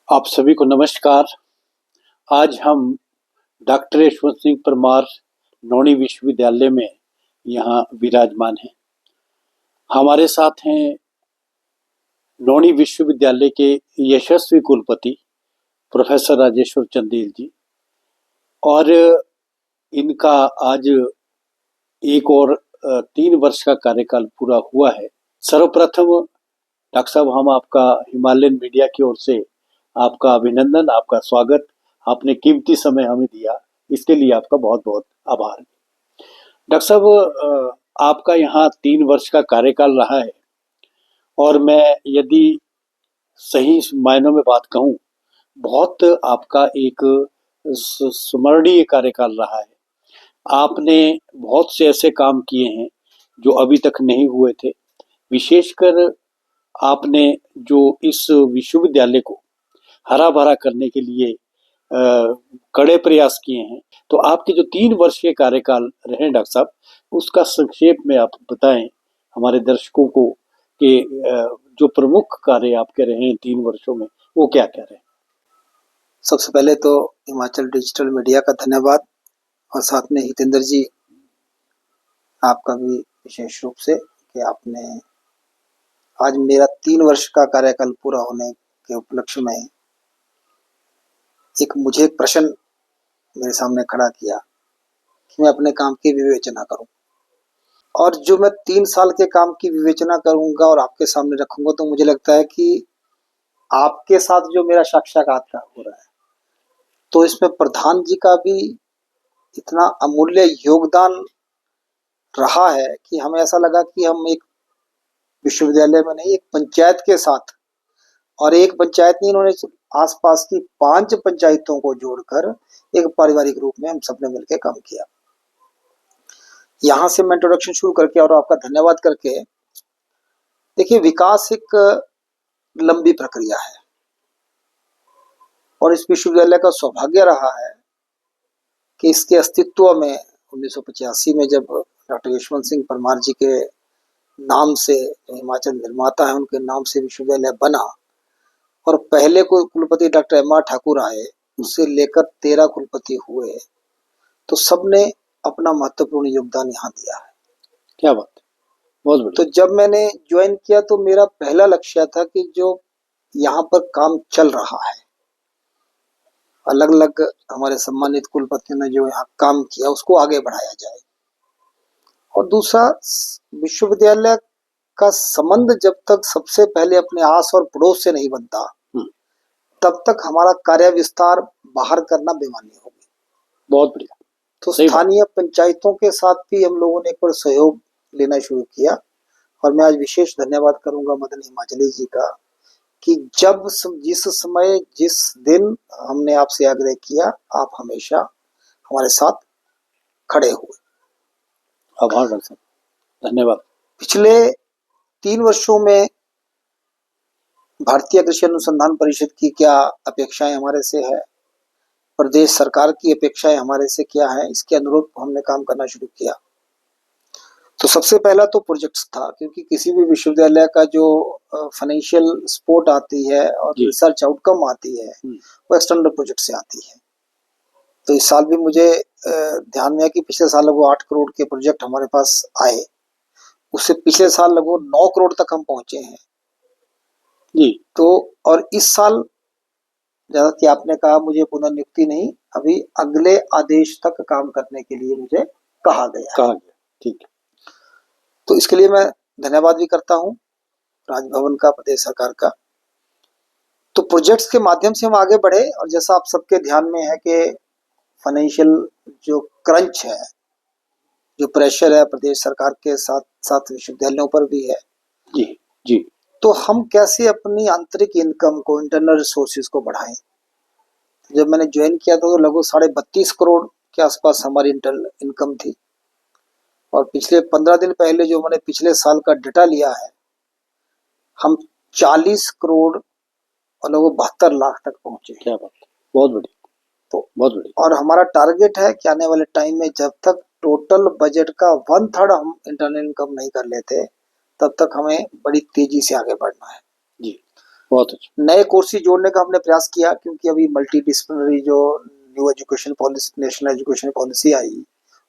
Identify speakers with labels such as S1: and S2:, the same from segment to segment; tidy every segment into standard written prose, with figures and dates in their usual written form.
S1: आप सभी को नमस्कार। आज हम डॉक्टर यशवंत सिंह परमार नौणी विश्वविद्यालय में यहाँ विराजमान हैं। हमारे साथ हैं नौणी विश्वविद्यालय के यशस्वी कुलपति प्रोफेसर राजेश्वर चंदेल जी, और इनका आज एक और 3 वर्ष का कार्यकाल पूरा हुआ है। सर्वप्रथम डॉक्टर साहब, हम आपका हिमालयन मीडिया की ओर से आपका अभिनंदन, आपका स्वागत। आपने कीमती समय हमें दिया, इसके लिए आपका बहुत बहुत आभार। डॉक्टर साहब, आपका यहाँ 3 वर्ष का कार्यकाल रहा है, और मैं यदि सही मायनों में बात कहूँ, बहुत आपका एक स्मरणीय कार्यकाल रहा है। आपने बहुत से ऐसे काम किए हैं जो अभी तक नहीं हुए थे। विशेषकर आपने जो इस विश्वविद्यालय को हरा भरा करने के लिए कड़े प्रयास किए हैं। तो आपके जो 3 वर्ष के कार्यकाल रहे डॉक्टर साहब, उसका संक्षेप में आप बताएं हमारे दर्शकों को कि जो प्रमुख कार्य आपके रहे हैं 3 वर्षों में, वो क्या क्या रहे।
S2: सबसे पहले तो हिमाचल डिजिटल मीडिया का धन्यवाद, और साथ में हितेंद्र जी आपका भी विशेष रूप से कि आपने आज मेरा 3 वर्ष का कार्यकाल पूरा होने के उपलक्ष्य में मुझे एक प्रश्न मेरे सामने खड़ा किया कि मैं अपने काम की विवेचना करूं। और जो मैं 3 साल के काम की विवेचना करूंगा और आपके सामने रखूंगा, तो मुझे लगता है कि आपके साथ जो मेरा साक्षात्कार हो रहा है, तो इसमें प्रधान जी का भी इतना अमूल्य योगदान रहा है कि हमें ऐसा लगा कि हम एक विश्वविद्यालय में नहीं, एक पंचायत के साथ, और एक पंचायत नहीं, इन्होंने आसपास की 5 पंचायतों को जोड़कर एक पारिवारिक रूप में हम सबने मिलकर काम किया। यहां से मैं इंट्रोडक्शन शुरू करके और आपका धन्यवाद करके, देखिए, विकास एक लंबी प्रक्रिया है, और इस विश्वविद्यालय का सौभाग्य रहा है कि इसके अस्तित्व में 1985 में जब डॉक्टर यशवंत सिंह परमार जी के नाम से, हिमाचल निर्माता है, उनके नाम से विश्वविद्यालय बना, और पहले को कुलपति डॉक्टर एम आर ठाकुर आए, उससे लेकर 13 कुलपति हुए, तो सबने अपना महत्वपूर्ण योगदान यहाँ दिया है।
S1: क्या बात, बहुत बढ़िया।
S2: तो जब मैंने ज्वाइन किया, तो मेरा पहला लक्ष्य था कि जो यहाँ पर काम चल रहा है, अलग अलग हमारे सम्मानित कुलपतियों ने जो यहाँ काम किया, उसको आगे बढ़ाया जाए। और दूसरा, विश्वविद्यालय का संबंध जब तक सबसे पहले अपने आस और पड़ोस से नहीं बनता, तब तक हमारा कार्य विस्तार बाहर करना बेमानी होगी।
S1: बहुत बढ़िया।
S2: तो स्थानीय पंचायतों के साथ भी हम लोगों ने एक बार सहयोग लेना शुरू किया, और मैं आज विशेष धन्यवाद करूंगा मदन हिमाचली जी का कि जिस समय, जिस दिन हमने आपसे आग्रह किया, आप हमेशा हमारे साथ खड़े हुए।
S1: आभार डॉक्टर साहब, धन्यवाद।
S2: पिछले 3 वर्षों में भारतीय कृषि अनुसंधान परिषद की क्या अपेक्षाएं हमारे से है, प्रदेश सरकार की अपेक्षाएं हमारे से क्या है, इसके अनुरूप हमने काम करना शुरू किया। तो सबसे पहला तो प्रोजेक्ट्स था, क्योंकि किसी भी विश्वविद्यालय का जो फाइनेंशियल सपोर्ट आती है और रिसर्च आउटकम आती है, वो एक्सटर्नल प्रोजेक्ट से आती है। तो इस साल भी मुझे ध्यान में है कि पिछले साल लगभग 8 करोड़ के प्रोजेक्ट हमारे पास आए, उससे पिछले साल लगभग 9 करोड़ तक हम पहुंचे हैं जी। तो और इस साल, जैसा कि आपने कहा, मुझे पुनर्नियुक्ति नहीं, अभी अगले आदेश तक काम करने के लिए मुझे कहा गया।
S1: ठीक है।
S2: तो इसके लिए मैं धन्यवाद भी करता हूँ राजभवन का, प्रदेश सरकार का। तो प्रोजेक्ट्स के माध्यम से हम आगे बढ़े, और जैसा आप सबके ध्यान में है कि फाइनेंशियल जो क्रंच है, जो प्रेशर है, प्रदेश सरकार के साथ साथ विश्वविद्यालयों पर भी है
S1: जी जी।
S2: तो हम कैसे अपनी आंतरिक इनकम को, इंटरनल रिसोर्सेज को बढ़ाएं। जब मैंने ज्वाइन किया तो लगभग 32.5 करोड़ के आसपास हमारी इंटरनल इनकम थी, और पिछले 15 दिन पहले जो मैंने पिछले साल का डेटा लिया है, हम 40 करोड़ और लगभग 72 लाख तक पहुंचे।
S1: क्या बात, बहुत बढ़िया।
S2: तो
S1: बहुत बढ़िया।
S2: और हमारा टारगेट है कि आने वाले टाइम में जब तक टोटल बजट का 1/3 हम इंटरनल इनकम नहीं कर लेते, तब तक हमें बड़ी तेजी से आगे बढ़ना है
S1: जी। बहुत अच्छा।
S2: नए कोर्सेज जोड़ने का हमने प्रयास किया, क्योंकि अभी मल्टी डिसिप्लिनरी जो new education policy, national education policy आई,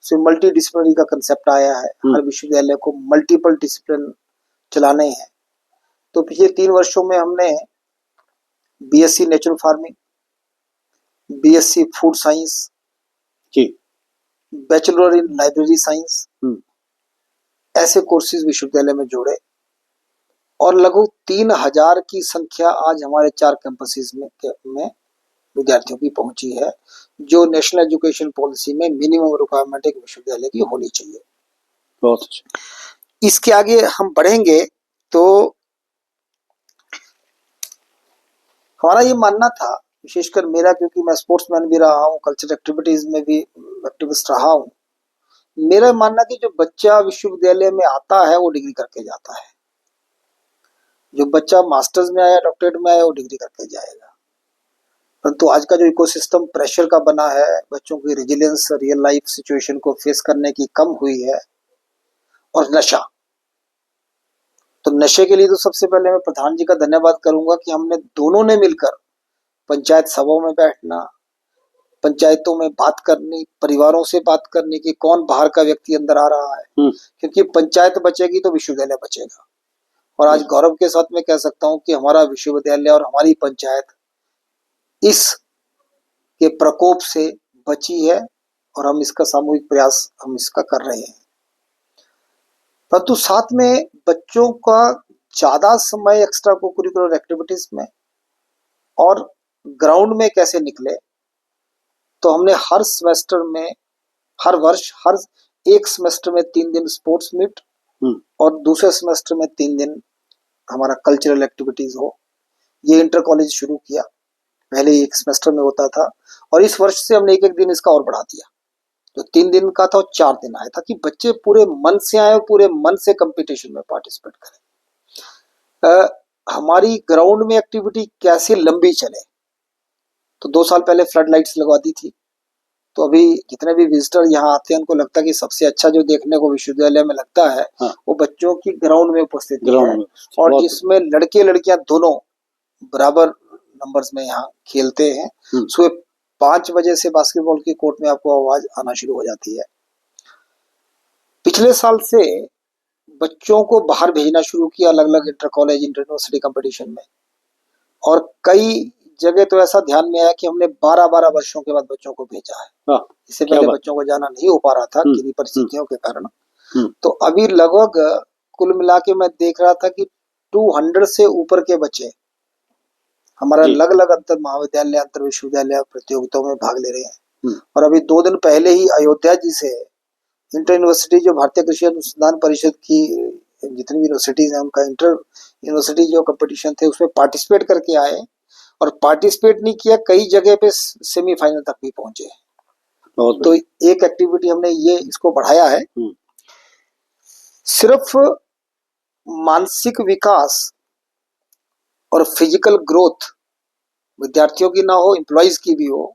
S2: उसमें मल्टी डिसिप्लिनरी का कंसेप्ट आया है। हर विश्वविद्यालय को मल्टीपल डिसिप्लिन चलाने हैं। तो पिछले 3 वर्षों में हमने BSc natural farming, BSc food science, bachelor in library science, ऐसे कोर्सेज विश्वविद्यालय में जोड़े और लगभग 3000 की संख्या आज हमारे 4 कैंपसेस में विद्यार्थियों की पहुंची है, जो नेशनल एजुकेशन पॉलिसी में मिनिमम रिक्वायरमेंट एक विश्वविद्यालय की होनी चाहिए।
S1: बहुत अच्छा।
S2: इसके आगे हम बढ़ेंगे तो हमारा ये मानना था, विशेषकर मेरा, क्योंकि मैं स्पोर्ट्समैन भी रहा हूँ, कल्चरल एक्टिविटीज में भी एक्टिविस्ट रहा हूँ, मेरा मानना कि जो बच्चा विश्वविद्यालय में आता है वो डिग्री करके जाता है। जो बच्चा मास्टर्स में आया, डॉक्टरेट में आया, वो डिग्री करके जाएगा। परंतु आज का जो इकोसिस्टम प्रेशर का बना है, बच्चों की रेजिलियंस रियल लाइफ सिचुएशन को फेस करने की कम हुई है, और नशा, तो नशे के लिए तो सबसे पहले मैं प्रधान जी का धन्यवाद करूंगा कि हमने दोनों ने मिलकर पंचायत सभाओं में बैठना, पंचायतों में बात करनी, परिवारों से बात करनी कि कौन बाहर का व्यक्ति अंदर आ रहा है, क्योंकि पंचायत बचेगी तो विश्वविद्यालय बचेगा। और आज गौरव के साथ मैं कह सकता हूं कि हमारा विश्वविद्यालय और हमारी पंचायत इस के प्रकोप से बची है, और हम इसका सामूहिक प्रयास हम इसका कर रहे हैं। परंतु साथ में बच्चों का ज्यादा समय एक्स्ट्रा कोकुरिकुलर एक्टिविटीज में और ग्राउंड में कैसे निकले, तो हमने हर सेमेस्टर में, हर वर्ष, हर एक सेमेस्टर में 3 दिन स्पोर्ट्स मीट और दूसरे सेमेस्टर में 3 दिन हमारा कल्चरल एक्टिविटीज हो, ये इंटर कॉलेज शुरू किया। पहले एक सेमेस्टर में होता था, और इस वर्ष से हमने एक दिन इसका और बढ़ा दिया, जो 3 दिन का था वो 4 दिन आया, ताकि बच्चे पूरे मन से आए, पूरे मन से कंपटीशन में पार्टिसिपेट करें। हमारी ग्राउंड में एक्टिविटी कैसे लंबी चले, तो 2 साल पहले फ्लड लाइट्स लगवा दी थी। तो अभी जितने भी विजिटर यहाँ आते हैं, उनको लगता है कि सबसे अच्छा जो देखने को विश्वविद्यालय में लगता है, वो बच्चों की ग्राउंड में उपस्थिति है, और जिसमें लड़के लड़कियां दोनों बराबर नंबर्स में यहाँ खेलते हैं। सुबह 5 बजे से बास्केटबॉल की कोर्ट में आपको आवाज आना शुरू हो जाती है। पिछले साल से बच्चों को बाहर भेजना शुरू किया, अलग अलग inter college, inter university competition में, और कई जगह तो ऐसा ध्यान में आया कि हमने 12-12 वर्षों के बाद बच्चों को भेजा है। इससे पहले बच्चों को जाना नहीं हो पा रहा था किन्हीं परिस्थितियों के कारण। तो अभी लगभग कुल मिला के मैं देख रहा था कि 200 से ऊपर के बच्चे हमारा अलग अलग अंतर महाविद्यालय, अंतर विश्वविद्यालय प्रतियोगिताओं में भाग ले रहे हैं। और अभी 2 दिन पहले ही अयोध्या जी से इंटर यूनिवर्सिटी, जो भारतीय कृषि अनुसंधान परिषद की जितनी भी यूनिवर्सिटीज हैं, उनका इंटर यूनिवर्सिटी जो कंपटीशन थे उसमें पार्टिसिपेट करके आए, और पार्टिसिपेट नहीं किया, कई जगह पे सेमीफाइनल तक भी पहुंचे। तो एक एक्टिविटी हमने ये इसको बढ़ाया है। सिर्फ मानसिक विकास और फिजिकल ग्रोथ विद्यार्थियों की ना हो, एम्प्लॉइज की भी हो,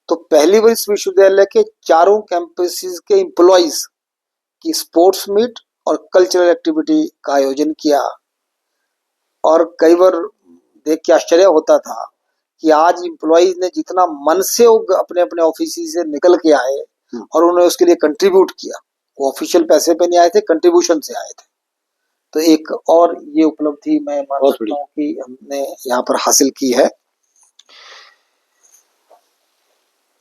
S2: तो पहली बार इस विश्वविद्यालय के 4 कैंपसेस के एम्प्लॉइज की स्पोर्ट्स मीट और कल्चरल एक्टिविटी का आयोजन किया। और कई बार देख के आश्चर्य होता था कि आज एम्प्लॉइज ने जितना मन से अपने अपने ऑफिस से निकल के आए और उन्होंने उसके लिए कंट्रीब्यूट किया, वो ऑफिशियल पैसे पे नहीं आए थे, कंट्रीब्यूशन से आए थे। तो एक और ये उपलब्धि मैं मान सकता हूँ कि हमने यहाँ पर हासिल की है।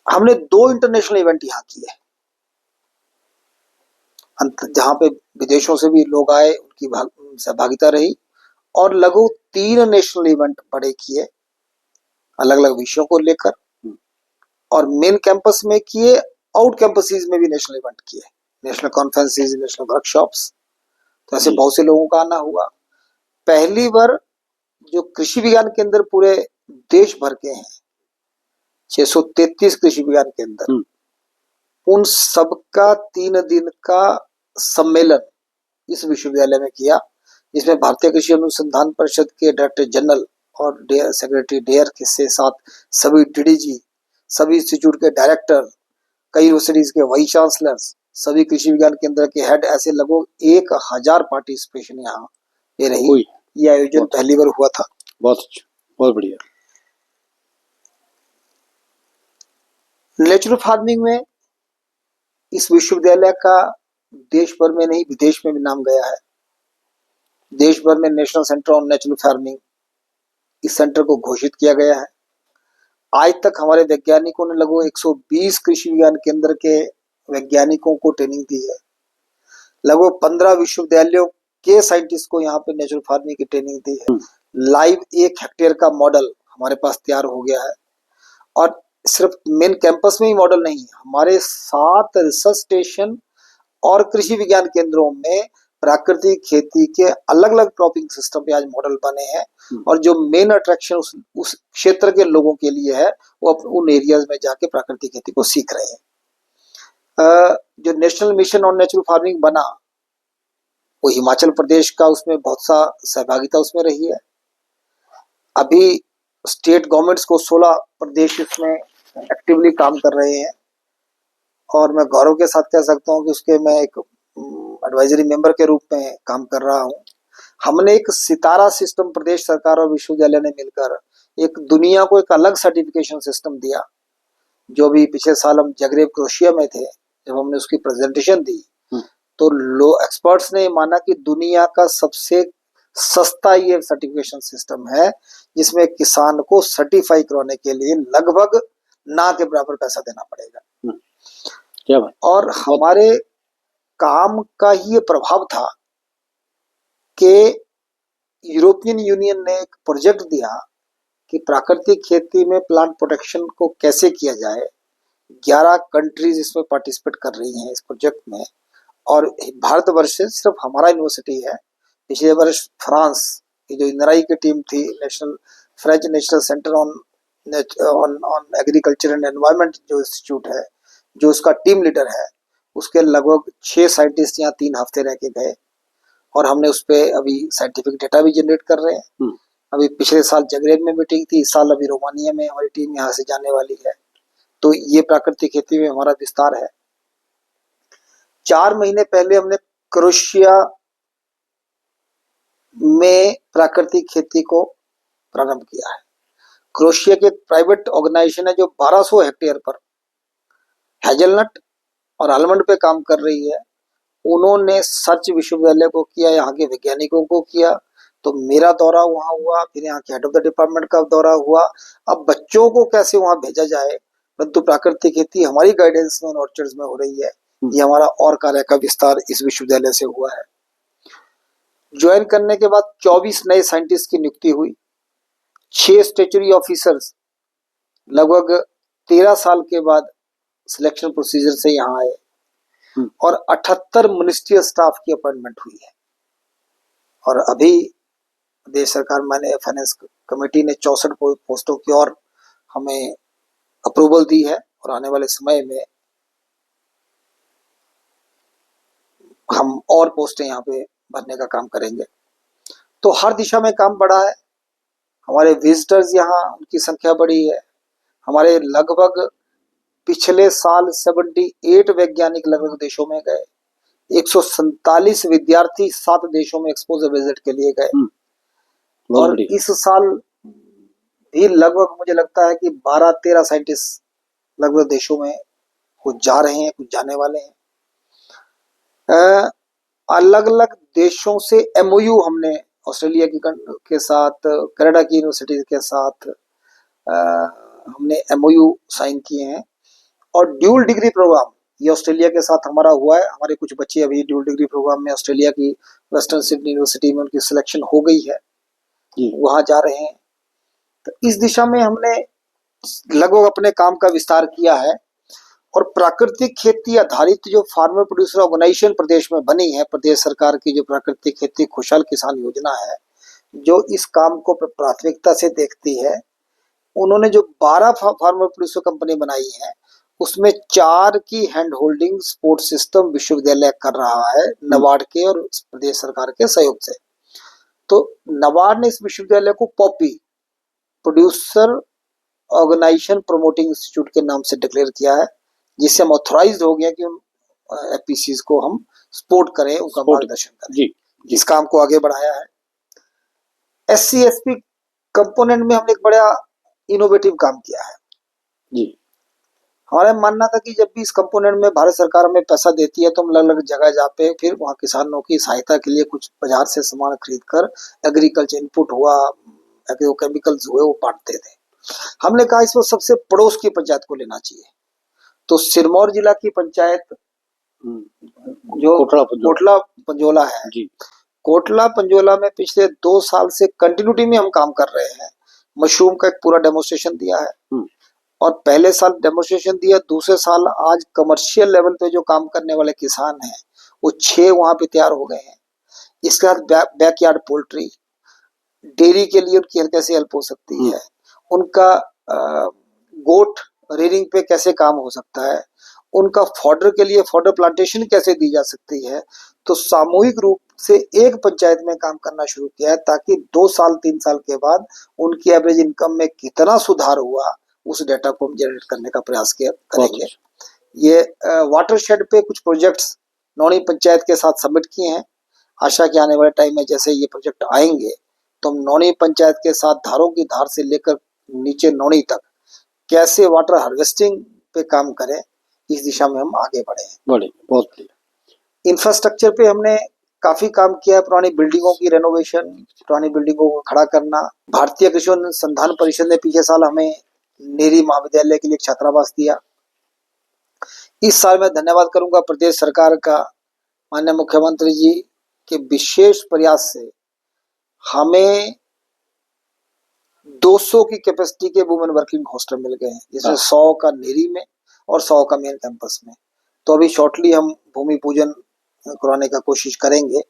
S2: हमने 2 इंटरनेशनल इवेंट यहाँ किए, जहाँ पे विदेशों से भी लोग आए, उनकी सहभागिता रही, और लगभग 3 नेशनल इवेंट बड़े किए अलग अलग विषयों को लेकर, और मेन कैंपस में किए, आउट कैंपसेस में भी नेशनल इवेंट किए, नेशनल कॉन्फ्रेंसेस, नेशनल वर्कशॉप्स। तो ऐसे बहुत से लोगों का आना हुआ। पहली बार जो कृषि विज्ञान केंद्र पूरे देश भर के हैं, 633 कृषि विज्ञान केंद्र, उन सबका 3 दिन का सम्मेलन इस विश्वविद्यालय में किया, जिसमें भारतीय कृषि अनुसंधान परिषद के डायरेक्टर जनरल और सेक्रेटरी डेयर के साथ सभी डीडीजी, सभी इंस्टीट्यूट के डायरेक्टर, कई यूनिवर्सिटीज के वाइस चांसलर्स, सभी कृषि विज्ञान केंद्र के हेड, ऐसे लगभग 1000 पार्टिसिपेशन यहाँ ये रही। ये आयोजन पहली बार हुआ था।
S1: बहुत अच्छा, बहुत बढ़िया।
S2: नेचुरल फार्मिंग में इस विश्वविद्यालय का देश भर में नहीं विदेश में भी नाम गया है। देश भर में national centre on natural farming इस सेंटर को घोषित किया गया है। आज तक हमारे वैज्ञानिकों ने लगभग 120 कृषि विज्ञान केंद्र के वैज्ञानिकों को ट्रेनिंग दी है। लगभग 15 विश्वविद्यालयों के साइंटिस्ट को यहाँ पे नेचुरल फार्मिंग की ट्रेनिंग दी है। लाइव 1 हेक्टेयर का मॉडल हमारे पास तैयार हो गया है। और सिर्फ मेन कैंपस में ही मॉडल नहीं, हमारे 7 रिसर्च स्टेशन और कृषि विज्ञान केंद्रों में प्राकृतिक खेती के अलग अलग क्रॉपिंग सिस्टम पे आज मॉडल बने हैं। और जो मेन अट्रैक्शन उस क्षेत्र के लोगों के लिए है, वो उन एरियाज में जाके प्राकृतिक खेती को सीख रहे हैं। जो national mission on natural farming बना, वो हिमाचल प्रदेश का उसमें बहुत सा सहभागिता उसमें रही है। अभी स्टेट गवर्नमेंट्स को 16 प्रदेश इसमें एक्टिवली काम कर रहे हैं। और मैं गौरव के साथ कह सकता हूँ कि उसके मैं एक एडवाइजरी मेंबर के रूप में काम कर रहा हूँ। हमने एक सितारा सिस्टम प्रदेश सरकार और विश्वविद्यालय ने मिलकर एक दुनिया को एक अलग सर्टिफिकेशन सिस्टम दिया। जो भी पिछले साल हम जगरेब क्रोएशिया में थे, जब हमने उसकी प्रेजेंटेशन दी, तो एक्सपर्ट्स ने माना कि दुनिया का सबसे सस्ता ये सर्टिफिकेशन सिस्टम है, जिसमें किसान को सर्टिफाई करवाने के लिए लगभग ना के बराबर पैसा देना पड़ेगा।
S1: क्या बात।
S2: और हमारे काम का ही ये प्रभाव था कि यूरोपियन यूनियन ने एक प्रोजेक्ट दिया कि प्राकृतिक खेती में प्लांट प्रोटेक्शन को कैसे किया जाए। 11 कंट्रीज इसमें पार्टिसिपेट कर रही हैं इस प्रोजेक्ट में। और भारतवर्ष से सिर्फ हमारा यूनिवर्सिटी है। पिछले वर्ष फ्रांस की जो इंदराई की टीम थी, French national centre on agriculture and environment जो इंस्टीट्यूट है, जो उसका टीम लीडर है, उसके लगभग 6 साइंटिस्ट यहाँ 3 हफ्ते रह के गए। और हमने उस पर अभी साइंटिफिक डेटा भी जनरेट कर रहे हैं। अभी पिछले साल जगरेब में मीटिंग थी, इस साल अभी रोमानिया में हमारी टीम यहाँ से जाने वाली है। तो ये प्राकृतिक खेती में हमारा विस्तार है। 4 महीने पहले हमने क्रोएशिया में प्राकृतिक खेती को प्रारंभ किया है। क्रोएशिया की एक प्राइवेट ऑर्गेनाइजेशन है जो 1200 हेक्टेयर पर हेजलनट और आलमंड पे काम कर रही है। उन्होंने सर्च विश्वविद्यालय को किया, यहाँ के वैज्ञानिकों को किया। तो मेरा दौरा वहाँ हुआ, फिर यहाँ के हेड ऑफ द डिपार्टमेंट का दौरा हुआ। अब बच्चों को कैसे वहाँ भेजा जाए, परंतु प्राकृतिक खेती हमारी गाइडेंस में ऑर्चर्ड्स में हो रही है। ये हमारा और कार्य का विस्तार इस विश्वविद्यालय से हुआ है। ज्वाइन करने के बाद 24 नए साइंटिस्ट की नियुक्ति हुई। 6 स्टेचुरी ऑफिसर्स लगभग 13 साल के बाद सिलेक्शन प्रोसीजर से यहाँ आए। और 78 मिनिस्ट्रियल स्टाफ की अपॉइंटमेंट हुई है। और अभी प्रदेश सरकार मैंने फाइनेंस कमेटी ने 64 पोस्टों की और हमें अप्रूवल दी है। और आने वाले समय में हम और पोस्टें यहाँ पे भरने का काम करेंगे। तो हर दिशा में काम बढ़ा है। हमारे विजिटर्स यहाँ उनकी संख्या बढ़ी है। हमारे लगभग पिछले साल 78 वैज्ञानिक लगभग देशों में गए। 147 विद्यार्थी 7 देशों में एक्सपोजर विजिट के लिए गए। और इस साल भी लगभग मुझे लगता है कि 12-13 साइंटिस्ट लगभग देशों में कुछ जा रहे हैं, कुछ जाने वाले हैं। अलग अलग देशों से MOU हमने ऑस्ट्रेलिया के साथ, कनाडा की यूनिवर्सिटी के साथ हमने MOU साइन किए हैं। और ड्यूल डिग्री प्रोग्राम ये ऑस्ट्रेलिया के साथ हमारा हुआ है। हमारे कुछ बच्चे अभी ड्यूल डिग्री प्रोग्राम में ऑस्ट्रेलिया की वेस्टर्न सिडनी यूनिवर्सिटी में उनकी सिलेक्शन हो गई है, वहां जा रहे हैं। तो इस दिशा में हमने लगभग अपने काम का विस्तार किया है। और प्राकृतिक खेती आधारित जो फार्मर प्रोड्यूसर ऑर्गेनाइजेशन प्रदेश में बनी है, प्रदेश सरकार की जो प्राकृतिक खेती खुशहाल किसान योजना है, जो इस काम को प्राथमिकता से देखती है, उन्होंने जो 12 फार्मर प्रोड्यूसर कंपनी बनाई है, उसमें 4 की हैंड होल्डिंग सपोर्ट सिस्टम विश्वविद्यालय कर रहा है, नबार्ड के और प्रदेश सरकार के सहयोग से। तो नबार्ड ने इस विश्वविद्यालय को poppy producer organization promoting institute के नाम से डिक्लेयर किया है, जिससे हम ऑथोराइज हो गया कि उन FPCs को हम सपोर्ट करें, उनका मार्गदर्शन करें। इस काम को आगे बढ़ाया है। SC/ST कंपोनेंट में हमने एक बड़ा इनोवेटिव काम किया है
S1: जी।
S2: हमारा मानना था कि जब भी इस कंपोनेंट में भारत सरकार हमें पैसा देती है तो हम अलग अलग जगह जाते फिर वहाँ किसानों की सहायता के लिए कुछ बाजार से सामान खरीद कर एग्रीकल्चर इनपुट हुआ एग्रो केमिकल्स हुए वो बांटते थे। हमने कहा इसमें सबसे पड़ोस की पंचायत को लेना चाहिए, तो सिरमौर जिला की पंचायत जो कोटला पंजोला है
S1: जी।
S2: कोटला पंजोला में पिछले 2 साल से कंटिन्यूटी में हम काम कर रहे हैं। मशरूम का एक पूरा डेमोन्स्ट्रेशन दिया है और पहले साल डेमोन्स्ट्रेशन दिया, दूसरे साल आज कमर्शियल लेवल पे जो काम करने वाले किसान हैं वो 6 वहां पे तैयार हो गए हैं। इसके बाद बैकयार्ड पोल्ट्री, डेयरी के लिए उनकी कैसे हेल्प हो सकती है, उनका गोट रेयरिंग पे कैसे काम हो सकता है, उनका फॉडर के लिए फॉडर प्लांटेशन कैसे दी जा सकती है। तो सामूहिक रूप से एक पंचायत में काम करना शुरू किया है ताकि 2 साल 3 साल के बाद उनकी एवरेज इनकम में कितना सुधार हुआ उस डेटा को हम जनरेट करने का प्रयास करेंगे। ये वाटरशेड पे कुछ प्रोजेक्ट्स नौणी पंचायत के साथ सबमिट किए हैं। आशा के आने वाले टाइम में जैसे ये प्रोजेक्ट आएंगे तो हम नौणी पंचायत के साथ धारों की धार से लेकर नीचे नौणी तक कैसे वाटर हार्वेस्टिंग पे काम करें, इस दिशा में हम आगे बढ़े हैं।
S1: बहुत बढ़िया।
S2: इंफ्रास्ट्रक्चर पे हमने काफी काम किया है, पुरानी बिल्डिंगों की रेनोवेशन, पुरानी बिल्डिंगों को खड़ा करना। भारतीय कृषि अनुसंधान परिषद ने पिछले साल हमें नेरी महाविद्यालय के लिए छात्रावास दिया। इस साल मैं धन्यवाद करूंगा प्रदेश सरकार का, माननीय मुख्यमंत्री जी के विशेष प्रयास से हमें 200 की कैपेसिटी के वुमेन वर्किंग हॉस्टल मिल गए हैं, जिसमें 100 का नेरी में और 100 का मेन कैंपस में। तो अभी शॉर्टली हम भूमि पूजन कराने का कोशिश करेंगे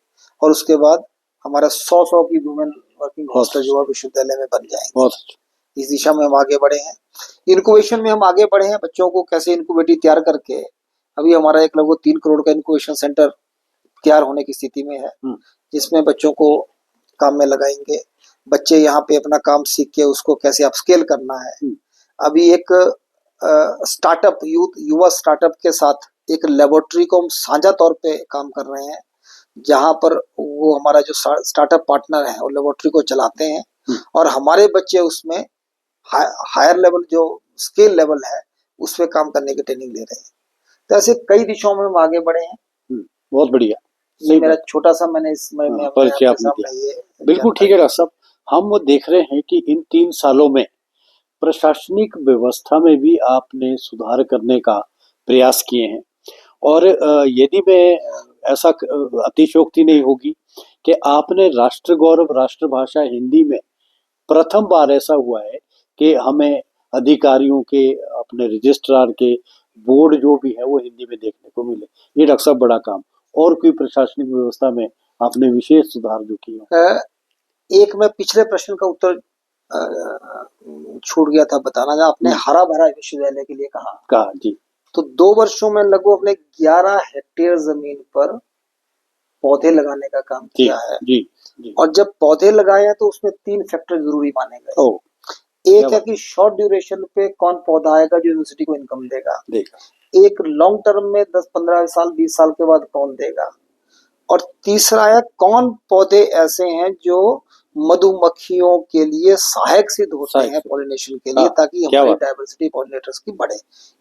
S2: और उसके बाद हमारा 100 की वुमेन वर्किंग हॉस्टल जो है विश्वविद्यालय में बन जाएंगे। इस दिशा में हम आगे बढ़े हैं। इनक्यूबेशन में हम आगे बढ़े हैं, बच्चों को कैसे इनक्यूबेटिव तैयार करके अभी हमारा एक लगभग 3 करोड़ का इनक्यूबेशन सेंटर तैयार होने की स्थिति में है, जिसमें बच्चों को काम में लगाएंगे। बच्चे यहाँ पे अपना काम सीख के उसको कैसे अपस्केल करना है। अभी एक स्टार्टअप युवा स्टार्टअप के साथ एक लेबोरेटरी को हम साझा तौर पे काम कर रहे हैं, जहाँ पर वो हमारा जो स्टार्टअप पार्टनर है वो लेबोरेटरी को चलाते हैं और हमारे बच्चे उसमें हायर लेवल जो स्केल लेवल है उस पे काम करने की ट्रेनिंग ले रहे हैं। तो ऐसे कई दिशाओं में हम आगे बढ़े हैं।
S1: बहुत बढ़िया।
S2: ये मेरा छोटा सा मैंने इसमें
S1: परिचय आपने दिया। बिल्कुल ठीक है डॉक्टर साहब। हम वो देख रहे हैं कि इन 3 सालों में प्रशासनिक व्यवस्था में भी आपने सुधार करने का प्रयास किए हैं और यदि मैं ऐसा अतिशयोक्ति नहीं होगी कि आपने राष्ट्र गौरव राष्ट्रभाषा हिंदी में प्रथम बार ऐसा हुआ है कि हमें अधिकारियों के, अपने रजिस्ट्रार के बोर्ड जो भी है वो हिंदी में देखने को मिले। ये डॉक्टर साहब बड़ा काम। और कोई प्रशासनिक व्यवस्था में आपने विशेष सुधार जो किया?
S2: एक मैं पिछले प्रश्न का उत्तर छूट गया था बताना, आपने हरा भरा विश्वविद्यालय के लिए कहा
S1: जी।
S2: तो 2 वर्षों में लगभग अपने 11 हेक्टेयर जमीन पर पौधे लगाने का काम किया है।
S1: जी।
S2: और जब पौधे लगाए हैं तो उसमें 3 फैक्टर जरूरी माने गए। एक है कि शॉर्ट ड्यूरेशन पे कौन पौधा आएगा जो यूनिवर्सिटी को इनकम देगा। एक लॉन्ग टर्म में 10-15 साल 20 साल के बाद कौन देगा। और तीसरा है कौन पौधे ऐसे हैं जो मधुमक्खियों के लिए सहायक सिद्ध होते हैं पॉलिनेशन के लिए, ताकि हमारी डायवर्सिटी पॉलिनेटर्स की बढ़े।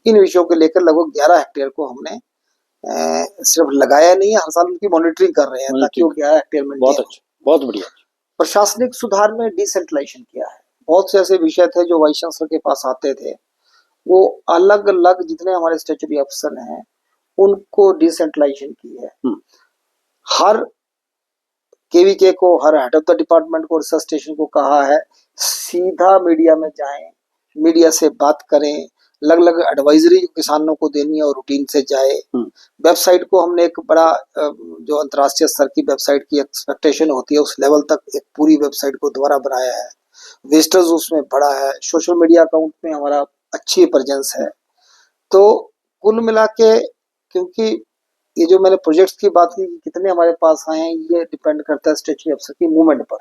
S2: इन विषयों को लेकर लगभग 11 हेक्टेयर को हमने सिर्फ लगाया नहीं है, हर साल उनकी मॉनिटरिंग कर रहे हैं ताकि वो 11 हेक्टेयर में।
S1: बहुत बढ़िया।
S2: प्रशासनिक सुधार में डिसेंट्रलाइजेशन किया है। बहुत से ऐसे विषय थे जो वाइस चांसलर के पास आते थे, वो अलग अलग जितने हमारे स्टैट्यूटरी अफसर हैं उनको डिसेंट्रलाइजेशन की है। हर केवीके को, हर हेड ऑफ द डिपार्टमेंट को, रिसर्च स्टेशन को कहा है सीधा मीडिया में जाएं, मीडिया से बात करें, अलग अलग एडवाइजरी किसानों को देनी है और रूटीन से जाए। वेबसाइट को हमने एक बड़ा जो अंतर्राष्ट्रीय स्तर की वेबसाइट की एक्सपेक्टेशन होती है उस लेवल तक एक पूरी वेबसाइट को दोबारा बनाया है। विजिटर्स उसमें बढ़ा है। सोशल मीडिया अकाउंट में हमारा अच्छी प्रेजेंस है। तो कुल मिला के, क्योंकि ये जो मैंने प्रोजेक्ट्स की बात की कितने हमारे पास आए हैं, ये डिपेंड करता है स्टैट्यूटरी अफसर की मूवमेंट पर।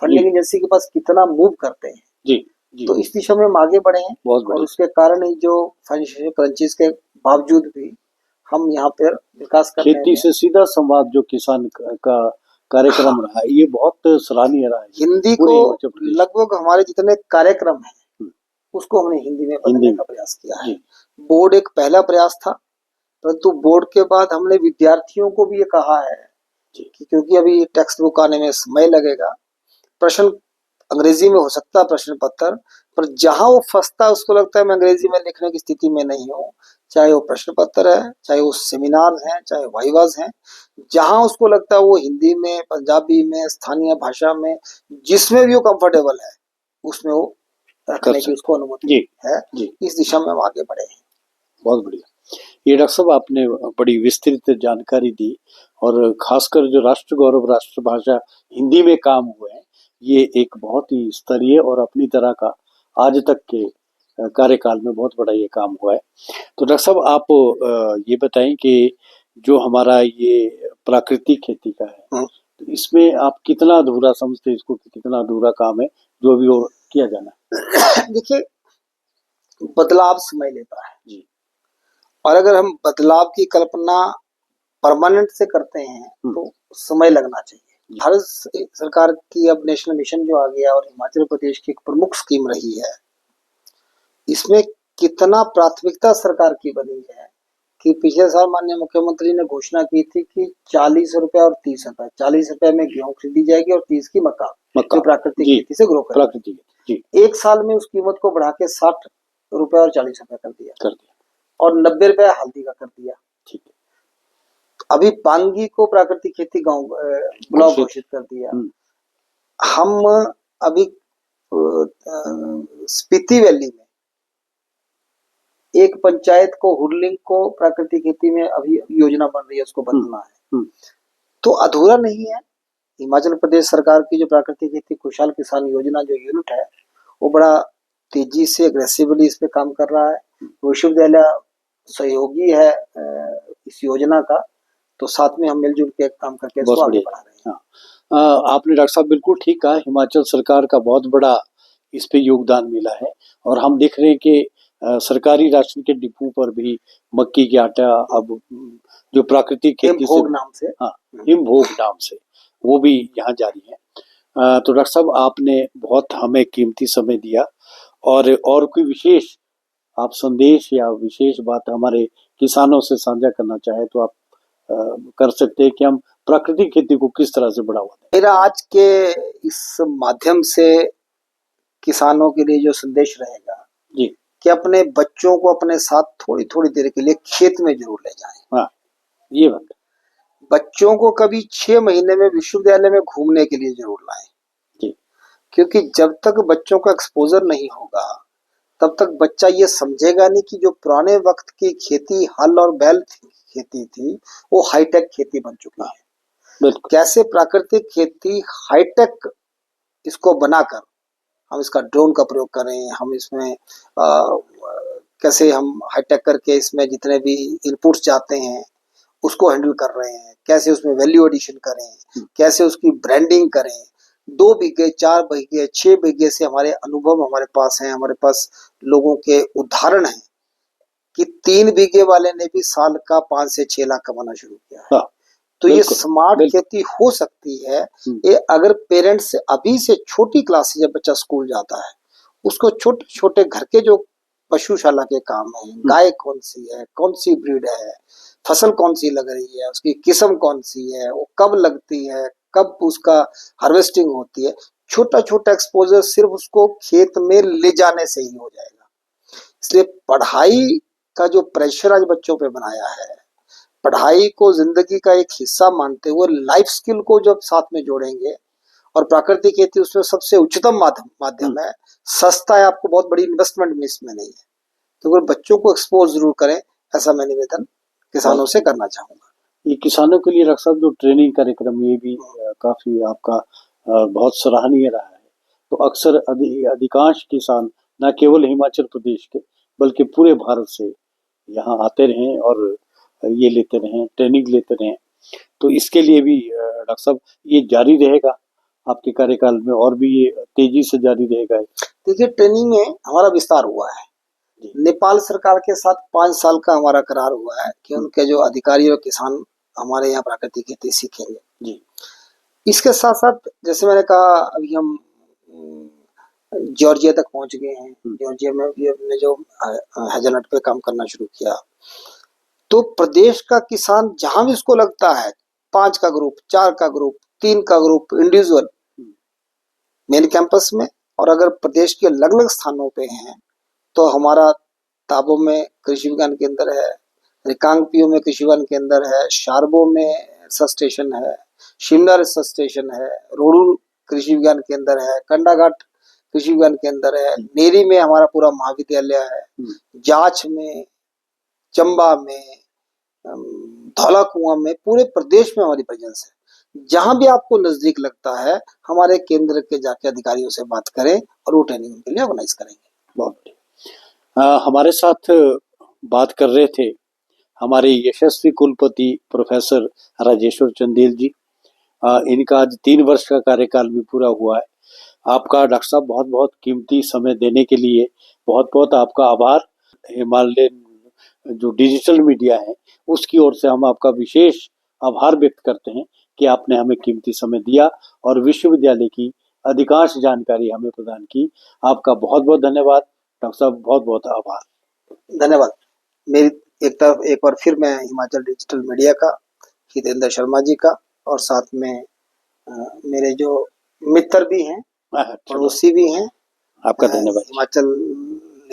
S2: फंडिंग एजेंसी के पास कितना मूव करते हैं। जी। तो इस दिशा में हम आगे बढ़े हैं और उसके कारण ही जो फाइनेंशियल क्रंचेस के बावजूद भी हम यहाँ पर विकास कर रहे हैं।
S1: खेती से सीधा संवाद जो किसान का कार्यक्रम रहा है, ये बहुत सराहनीय रहा है।
S2: हिंदी
S1: पूरे
S2: को
S1: हिमाचल प्रदेश
S2: लगभग हमारे जितने कार्यक्रम हैं
S1: हम्म,
S2: उसको हमने हिंदी में
S1: हिंदी
S2: बदलने
S1: में
S2: का प्रयास किया है।
S1: जी
S2: बोर्ड एक पहला प्रयास था, परंतु बोर्ड के बाद हमने विद्यार्थियों को भी ये कहा है
S1: जी
S2: कि क्योंकि अभी टेक्स्ट बुक आने में समय लगेगा, प्रश्न अंग्रेजी में हो सकता है प्रश्न पत्र, पर जहां वो फंसता है उसको लगता है मैं अंग्रेजी में लिखने की स्थिति में नहीं हूँ, चाहे वो प्रश्न पत्र है, चाहे वो सेमिनार हैं, चाहे वाइवाज हैं, जहां उसको लगता है वो हिंदी में, पंजाबी में, स्थानीय भाषा में, जिसमें भी वो कंफर्टेबल है उसमें वो
S1: कर
S2: रखने की
S1: सकते
S2: उसको
S1: जी
S2: अनुमति है।
S1: जी
S2: इस दिशा में हम आगे बढ़े हैं।
S1: बहुत बढ़िया। ये डॉक्टर साहब आपने बड़ी विस्तृत जानकारी दी, और खासकर जो राष्ट्र गौरव राष्ट्रभाषा हिंदी में काम हुए हैं, ये एक बहुत ही स्तरीय और अपनी तरह का आज तक के कार्यकाल में बहुत बड़ा ये काम हुआ है। तो डॉक्टर साहब आप ये बताएं कि जो हमारा ये प्राकृतिक खेती का है, तो इसमें आप कितना अधूरा समझते हैं इसको, कि कितना अधूरा काम है जो अभी और किया जाना है?
S2: देखिए, बदलाव समय लेता है
S1: जी
S2: और अगर हम बदलाव की कल्पना परमानेंट से करते हैं तो समय लगना चाहिए। भारत सरकार की अब नेशनल मिशन जो आ गया और हिमाचल प्रदेश की एक प्रमुख स्कीम रही है, इसमें कितना प्राथमिकता सरकार की बनी है कि पिछले साल माननीय मुख्यमंत्री ने घोषणा की थी कि 40 रुपए और 30 रुपए, 40 रुपए में गेहूं खरीदी जाएगी और 30 की मक्का जो प्राकृतिक खेती से ग्रो करेगी।
S1: प्राकृतिक जी
S2: एक साल में उस कीमत को बढ़ा के 60 रुपए और 40 रुपए कर दिया
S1: कर
S2: और 90 रुपए हल्दी का कर दिया।
S1: ठीक है।
S2: अभी पांगी को प्राकृतिक खेती गांव ब्लॉक घोषित कर दिया। हम अभी स्पीति वैली में एक पंचायत को हुडलिंग को प्राकृतिक खेती में अभी योजना बन रही है, उसको बदलना है। तो अधूरा नहीं है। हिमाचल प्रदेश सरकार की जो प्राकृतिक खेती खुशहाल किसान योजना जो यूनिट है, वो बड़ा तेजी से एग्रेसिवली इस पे काम कर रहा है। विश्वविद्यालय सहयोगी है इस योजना का, तो साथ में हम मिलजुल के काम करके इसको आगे बढ़ा रहे हैं।
S1: आपने डॉक्टर साहब बिल्कुल ठीक कहा, हिमाचल सरकार का बहुत बड़ा इस पे योगदान मिला है, और हम देख रहे हैं कि सरकारी राशन के डिपो पर भी मक्की के आटा अब जो प्राकृतिक खेती से
S2: नाम से,
S1: हाँ हिमभोग नाम से, वो भी यहाँ जारी है। तो डॉक्टर साहब आपने बहुत हमें कीमती समय दिया, और कोई विशेष आप संदेश या विशेष बात हमारे किसानों से साझा करना चाहे तो आप कर सकते हैं कि हम प्राकृतिक खेती को किस तरह से बढ़ावा दें।
S2: मेरा आज के इस माध्यम से किसानों के लिए जो संदेश रहेगा
S1: जी
S2: कि अपने बच्चों को अपने साथ थोड़ी थोड़ी देर के लिए खेत में जरूर ले जाएं।
S1: हाँ ये बात,
S2: बच्चों को कभी 6 महीने में विश्वविद्यालय में घूमने के लिए जरूर लाएं
S1: जी
S2: क्योंकि जब तक बच्चों का एक्सपोजर नहीं होगा तब तक बच्चा ये समझेगा नहीं कि जो पुराने वक्त की खेती हल और बैल खेती थी वो हाईटेक खेती बन चुकी है। कैसे प्राकृतिक खेती हाईटेक इसको बनाकर हम इसका ड्रोन का प्रयोग करें, हम इसमें कैसे हम हाईटेक करके इसमें जितने भी इनपुट्स जाते हैं उसको हैंडल कर रहे हैं, कैसे उसमें वैल्यू एडिशन करें, कैसे उसकी ब्रांडिंग करें। 2 बीघे 4 बीघे 6 बीघे से हमारे अनुभव हमारे पास हैं, हमारे पास लोगों के उदाहरण हैं कि 3 बीघे वाले ने भी साल का 5 से 6 लाख कमाना शुरू किया है। तो ये स्मार्ट खेती हो सकती है। ये अगर पेरेंट्स अभी से छोटी क्लास से जब बच्चा स्कूल जाता है उसको छोटे छोटे घर के जो पशुशाला के काम है, गाय कौन सी है, कौन सी ब्रीड है, फसल कौन सी लग रही है, उसकी किस्म कौन सी है, वो कब लगती है, कब उसका हार्वेस्टिंग होती है, छोटा छोटा एक्सपोजर सिर्फ उसको खेत में ले जाने से ही हो जाएगा। इसलिए पढ़ाई का जो प्रेशर आज बच्चों पे बनाया है, पढ़ाई को जिंदगी का एक हिस्सा मानते हुए लाइफ स्किल को जब साथ में जोड़ेंगे, और प्राकृतिक खेती उसमें सबसे उच्चतम माध्यम है, सस्ता है, आपको बहुत बड़ी इन्वेस्टमेंट में इसमें नहीं है, तो अगर बच्चों को एक्सपोज जरूर करें, ऐसा मैं निवेदन किसानों से करना चाहूंगा।
S1: ये किसानों के लिए डॉक्टर साहब जो ट्रेनिंग कार्यक्रम ये भी काफी आपका बहुत सराहनीय रहा है। तो अक्सर अधिकांश किसान न केवल हिमाचल प्रदेश के बल्कि पूरे भारत से यहाँ आते रहें और ये लेते रहें, ट्रेनिंग लेते रहें, तो इसके लिए भी डॉक्टर साहब ये जारी रहेगा आपके कार्यकाल में, और भी ये तेजी से जारी रहेगा?
S2: देखिए, ट्रेनिंग में हमारा विस्तार हुआ है। नेपाल सरकार के साथ 5 साल का हमारा करार हुआ है कि उनके जो अधिकारी और किसान हमारे यहाँ प्राकृतिक खेती सीखेंगे। जी। इसके साथ साथ जैसे मैंने कहा, अभी हम जॉर्जिया तक पहुंच गए हैं। जॉर्जिया में भी हमने जो हेज़लनट पे काम करना शुरू किया, तो प्रदेश का किसान जहां भी उसको लगता है, 5 का ग्रुप, 4 का ग्रुप, 3 का ग्रुप, इंडिविजुअल, मेन कैंपस में, और अगर प्रदेश के अलग अलग स्थानों पे हैं तो हमारा ताबो में कृषि विज्ञान केंद्र है, रिकांगपियो में कृषि विज्ञान केंद्र है, शारबो में रिसर्च स्टेशन है, शिमला रिसर्च स्टेशन है, रोडू कृषि विज्ञान केंद्र है, कंडाघाट कृषि विज्ञान केंद्र है, नेरी में हमारा पूरा महाविद्यालय है, जांच में, चंबा में, धौला कुआं में, पूरे प्रदेश में हमारी प्रेजेंस है। जहां भी आपको नजदीक लगता है, हमारे केंद्र के जाके अधिकारियों से बात करें और वो ट्रेनिंग उनके लिए ऑर्गेनाइज करेंगे।
S1: बहुत हमारे साथ बात कर रहे थे हमारे यशस्वी कुलपति प्रोफेसर राजेश्वर चंदेल जी। इनका आज 3 वर्ष का कार्यकाल भी पूरा हुआ है। आपका डॉक्टर साहब बहुत बहुत कीमती समय देने के लिए बहुत बहुत आपका आभार। हिमालयन जो डिजिटल मीडिया है उसकी ओर से हम आपका विशेष आभार व्यक्त करते हैं कि आपने हमें कीमती समय दिया और विश्वविद्यालय की अधिकांश जानकारी हमें प्रदान की। आपका बहुत बहुत धन्यवाद डॉक्टर साहब, बहुत बहुत आभार।
S2: धन्यवाद। मेरी एक तरफ एक बार फिर मैं हिमाचल डिजिटल मीडिया का, हितेंद्र शर्मा जी का, और साथ में मेरे जो मित्र भी हैं, पड़ोसी भी हैं,
S1: आपका धन्यवाद।
S2: हिमाचल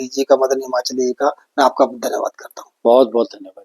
S2: जी का, मदन हिमाचली जी का, मैं आपका धन्यवाद करता हूँ।
S1: बहुत बहुत धन्यवाद।